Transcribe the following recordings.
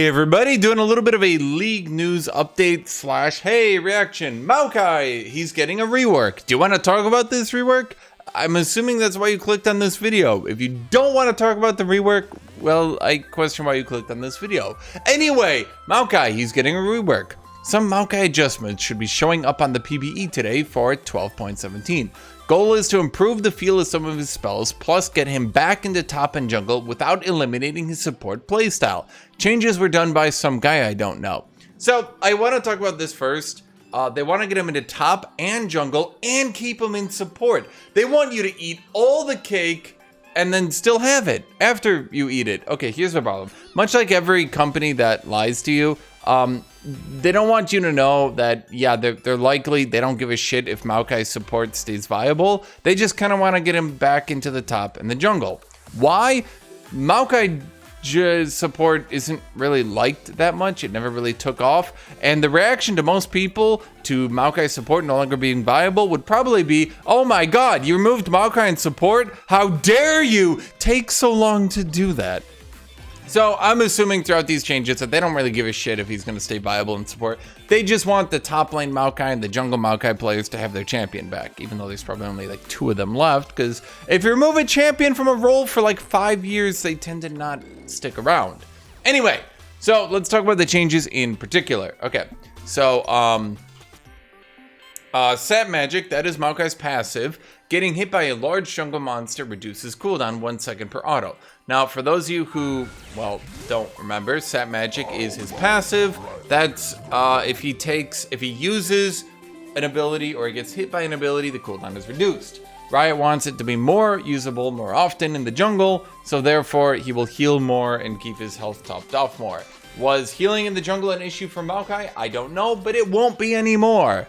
everybody, doing a little bit of a league news update slash hey reaction. MAOKAI, he's getting a rework. Do you want to talk about this rework? I'm assuming that's why you clicked on this video. If you don't want to talk about the rework, well, I question why you clicked on this video. Anyway, MAOKAI, he's getting a rework. Some MAOKAI adjustments should be showing up on the PBE today for 12.17. Goal is to improve the feel of some of his spells, plus get him back into top and jungle without eliminating his support playstyle. Changes were done by some guy I don't know. So I want to talk about this first. They want to get him into top and jungle and keep him in support. They want you to eat all the cake and then still have it after you eat it. Okay, here's the problem. Much like every company that lies to you, they don't want you to know that, yeah, they're likely, they don't give a shit if MAOKAI's support stays viable. They just kind of want to get him back into the top and the jungle. Why? MAOKAI support isn't really liked that much. It never really took off. And the reaction to most people to MAOKAI support no longer being viable would probably be, oh my god, you removed MAOKAI in support? How dare you take so long to do that? So I'm assuming throughout these changes that they don't really give a shit if he's going to stay viable in support. They just want the top lane MAOKAI and the jungle MAOKAI players to have their champion back, even though there's probably only like 2 of them left, because if you remove a champion from a role for like 5 years, they tend to not stick around. Anyway, so let's talk about the changes in particular. Okay, so Sap Magic, that is MAOKAI's passive. Getting hit by a large jungle monster reduces cooldown 1 second per auto. Now, for those of you who, well, don't remember, Sap Magic is his passive. That's if he uses an ability or he gets hit by an ability, the cooldown is reduced. Riot wants it to be more usable more often in the jungle, so therefore he will heal more and keep his health topped off more. Was healing in the jungle an issue for MAOKAI? I don't know, but it won't be anymore.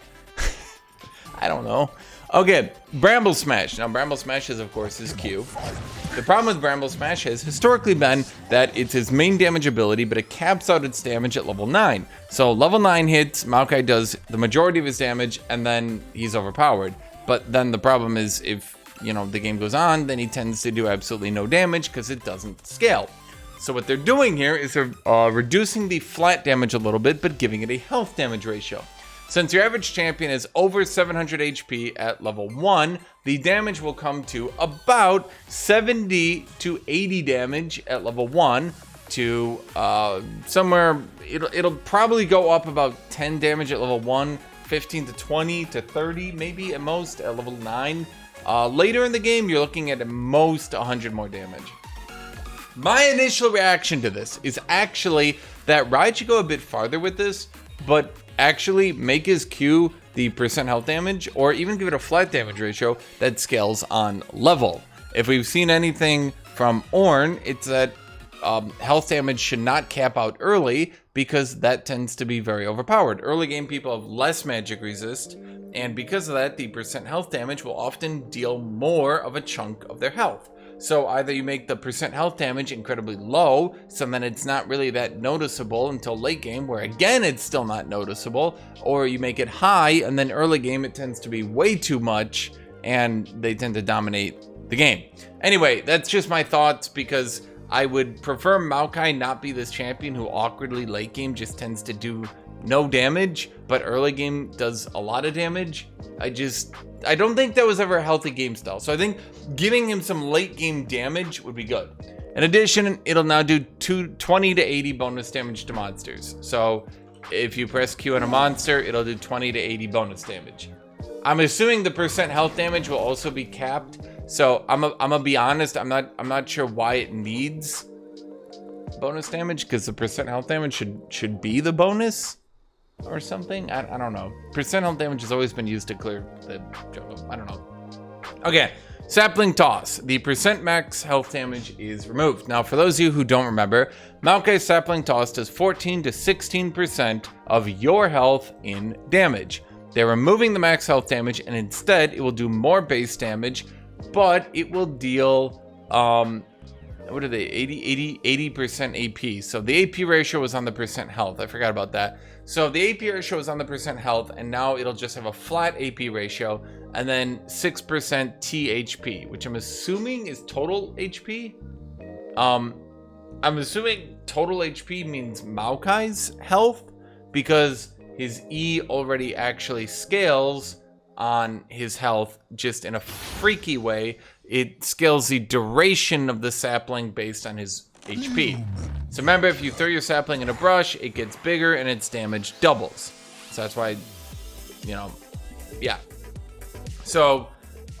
I don't know. Okay, Bramble Smash. Now, Bramble Smash is, of course, his Q. The problem with Bramble Smash has historically been that it's his main damage ability, but it caps out its damage at level 9. So level 9 hits, MAOKAI does the majority of his damage, and then he's overpowered. But then the problem is if, you know, the game goes on, then he tends to do absolutely no damage because it doesn't scale. So what they're doing here is they're reducing the flat damage a little bit, but giving it a health damage ratio. Since your average champion is over 700 HP at level 1, the damage will come to about 70 to 80 damage at level 1 to somewhere, it'll probably go up about 10 damage at level 1, 15 to 20 to 30 maybe at most at level 9. Later in the game, you're looking at most 100 more damage. My initial reaction to this is actually that Riot should go a bit farther with this, but actually make his Q the percent health damage, or even give it a flat damage ratio that scales on level. If we've seen anything from Ornn, it's that health damage should not cap out early, because that tends to be very overpowered. Early game people have less magic resist, and because of that, the percent health damage will often deal more of a chunk of their health. So either you make the percent health damage incredibly low, so then it's not really that noticeable until late game, where again it's still not noticeable, or you make it high, and then early game it tends to be way too much, and they tend to dominate the game. Anyway, that's just my thoughts, because I would prefer MAOKAI not be this champion who awkwardly late game just tends to do no damage, but early game does a lot of damage. I don't think that was ever a healthy game style. So I think giving him some late game damage would be good. In addition, it'll now do 20 to 80 bonus damage to monsters. So if you press Q on a monster, it'll do 20 to 80 bonus damage. I'm assuming the percent health damage will also be capped. So I'm gonna be honest, I'm not sure why it needs bonus damage, because the percent health damage should be the bonus or something. I don't know. Percent health damage has always been used to clear the jungle. I don't know. Okay, Sapling Toss. The percent max health damage is removed. Now, for those of you who don't remember, MAOKAI Sapling Toss does 14 to 16% of your health in damage. They're removing the max health damage, and instead it will do more base damage, but it will deal what are they, 80% AP. So the AP ratio was on the percent health. I forgot about that. So the AP ratio is on the percent health, and now it'll just have a flat AP ratio, and then 6% THP, which I'm assuming is total HP. I'm assuming total HP means Maokai's health, because his E already actually scales on his health just in a freaky way. It scales the duration of the sapling based on his HP. So remember, if you throw your sapling in a brush, it gets bigger and its damage doubles. So that's why, you know, yeah. So,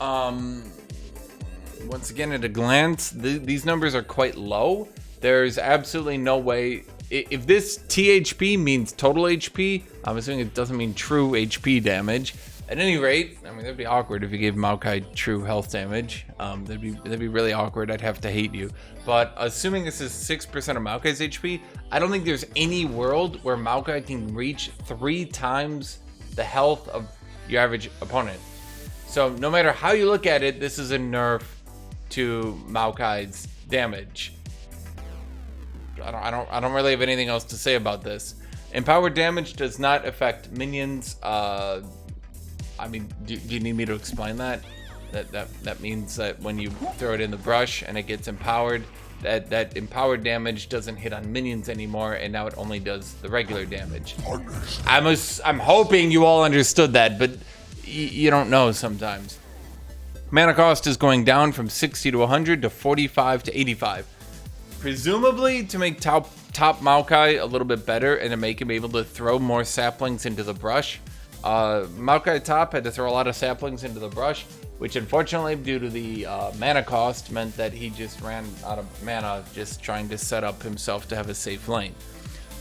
once again, at a glance, these numbers are quite low. There's absolutely no way. If this THP means total HP, I'm assuming it doesn't mean true HP damage. At any rate, I mean, that'd be awkward if you gave Maokai true health damage. That'd be really awkward. I'd have to hate you. But assuming this is 6% of Maokai's HP, I don't think there's any world where Maokai can reach 3 times the health of your average opponent. So no matter how you look at it, this is a nerf to Maokai's damage. I don't really have anything else to say about this. Empowered damage does not affect minions. I mean, do you need me to explain that? That means that when you throw it in the brush and it gets empowered, that empowered damage doesn't hit on minions anymore, and now it only does the regular damage. I'm hoping you all understood that, but you don't know sometimes. Mana cost is going down from 60 to 100 to 45 to 85. Presumably to make top Maokai a little bit better and to make him able to throw more saplings into the brush. Maokai Top had to throw a lot of saplings into the brush, which unfortunately, due to the mana cost, meant that he just ran out of mana just trying to set up himself to have a safe lane.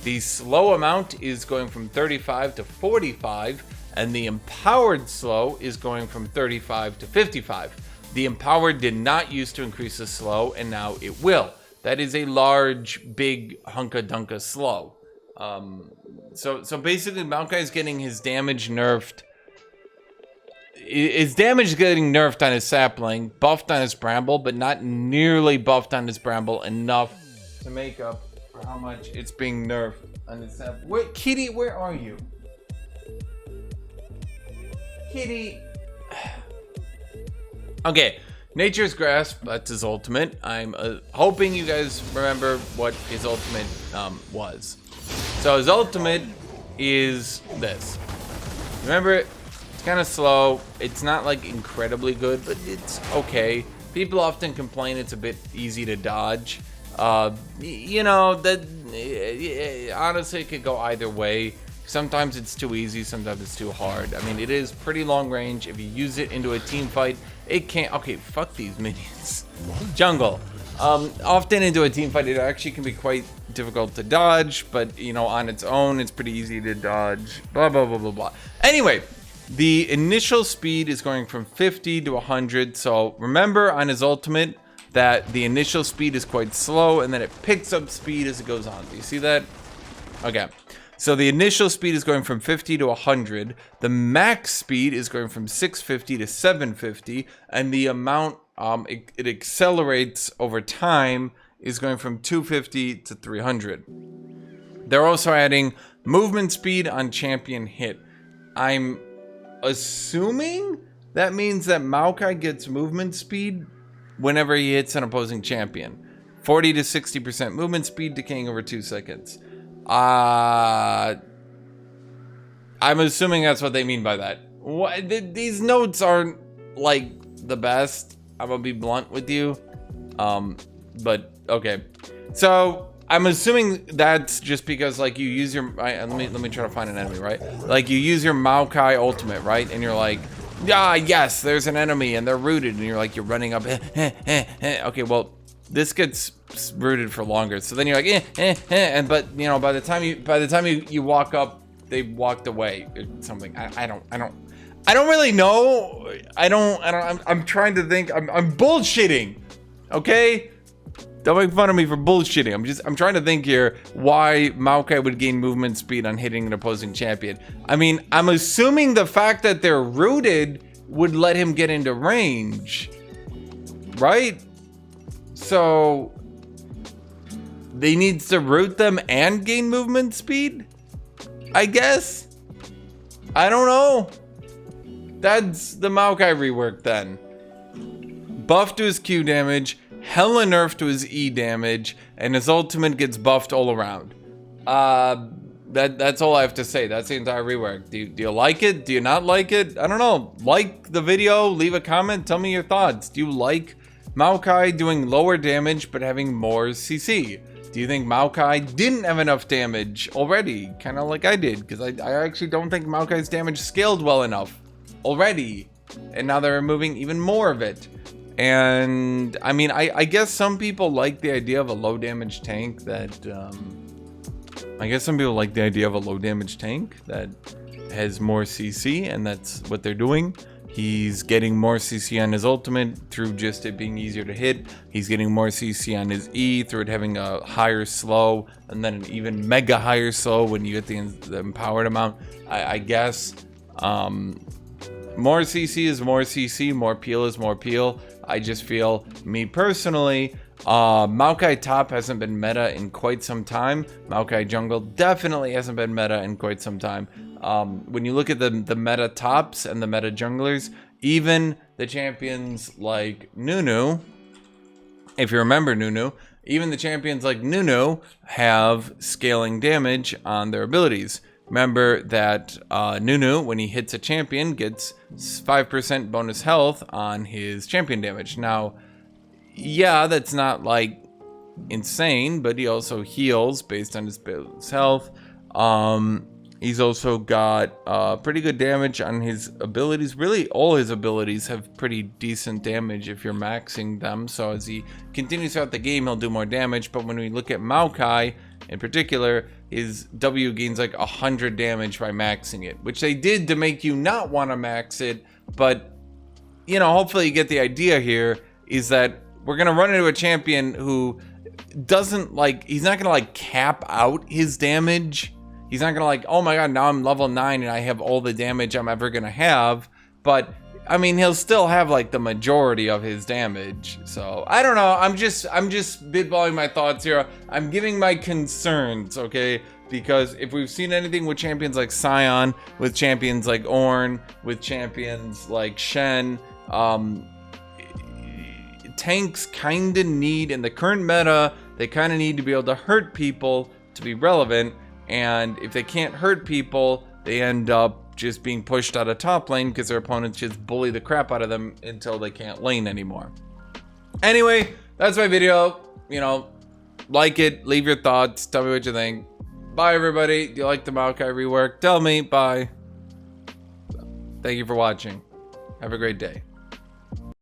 The slow amount is going from 35 to 45, and the empowered slow is going from 35 to 55. The empowered did not used to increase the slow, and now it will. That is a large, big hunka-dunka slow. So basically, Maokai is getting his damage nerfed. His damage is getting nerfed on his sapling, buffed on his bramble, but not nearly buffed on his bramble enough to make up for how much it's being nerfed on his sapling. Wait, Kitty, where are you? Kitty. Okay, Nature's Grasp, that's his ultimate. I'm hoping you guys remember what his ultimate was. So his ultimate is this. Remember, it's kind of slow. It's not like incredibly good, but it's okay. People often complain it's a bit easy to dodge. You know, that honestly, it could go either way. Sometimes it's too easy, sometimes it's too hard. I mean, it is pretty long range. If you use it into a team fight, it can't. Okay, fuck these minions. Jungle. Often into a team fight, it actually can be quite difficult to dodge, but you know, on its own, it's pretty easy to dodge. Blah, blah, blah, blah, blah. Anyway, the initial speed is going from 50 to 100. So remember on his ultimate that the initial speed is quite slow and then it picks up speed as it goes on. Do you see that? Okay. So the initial speed is going from 50 to 100. The max speed is going from 650 to 750. And the amount it accelerates over time is going from 250 to 300. They're also adding movement speed on champion hit. I'm assuming that means that Maokai gets movement speed whenever he hits an opposing champion. 40 to 60% movement speed, decaying over 2 seconds. I'm assuming that's what they mean by that. These notes aren't like the best. I'm gonna be blunt with you. But okay. So I'm assuming that's just because like you use your let me try to find an enemy, right? Like you use your Maokai ultimate, right? And you're like, ah, yes, there's an enemy and they're rooted, and you're like, you're running up. Okay, well, this gets rooted for longer. So then you're like, and but you know, by the time you walk up, they've walked away or something. I don't really know. I'm trying to think. I'm bullshitting. Okay? Don't make fun of me for bullshitting. I'm trying to think here why Maokai would gain movement speed on hitting an opposing champion. I mean, I'm assuming the fact that they're rooted would let him get into range. Right? So they needs to root them and gain movement speed? I guess. I don't know. That's the Maokai rework then. Buff to his Q damage, hella nerf to his E damage, and his ultimate gets buffed all around. That's all I have to say. That's the entire rework. Do you like it? Do you not like it? I don't know. Like the video, leave a comment, tell me your thoughts. Do you like Maokai doing lower damage but having more CC? Do you think Maokai didn't have enough damage already? Kind of like I did, because I actually don't think Maokai's damage scaled well enough already. And now they're removing even more of it. And I mean, I guess some people like the idea of a low damage tank that, has more CC, and that's what they're doing. He's getting more CC on his ultimate through just it being easier to hit. He's getting more CC on his E through it having a higher slow, and then an even mega higher slow when you get the empowered amount. I guess more CC is more CC, more peel is more peel. I just feel, me personally, Maokai top hasn't been meta in quite some time. Maokai jungle definitely hasn't been meta in quite some time. When you look at the meta tops and the meta junglers, even the champions like Nunu, if you remember Nunu, even the champions like Nunu have scaling damage on their abilities. Remember that Nunu, when he hits a champion, gets 5% bonus health on his champion damage. Now, yeah, that's not like insane, but he also heals based on his health. He's also got pretty good damage on his abilities. Really, all his abilities have pretty decent damage if you're maxing them. So as he continues throughout the game, he'll do more damage. But when we look at Maokai in particular, his W gains like 100 damage by maxing it, which they did to make you not want to max it. But, you know, hopefully you get the idea here is that we're going to run into a champion who doesn't like, he's not going to like cap out his damage. He's not going to like, oh my God, now I'm level 9 and I have all the damage I'm ever going to have. But I mean, he'll still have like the majority of his damage. So I don't know. I'm just spitballing my thoughts here. I'm giving my concerns, okay? Because if we've seen anything with champions like Sion, with champions like Ornn, with champions like Shen, tanks kind of need, in the current meta, they kind of need to be able to hurt people to be relevant. And if they can't hurt people, they end up just being pushed out of top lane because their opponents just bully the crap out of them until they can't lane anymore. Anyway, that's my video. You know, like it, leave your thoughts, tell me what you think. Bye, everybody. Do you like the Maokai rework? Tell me. Bye. Thank you for watching. Have a great day.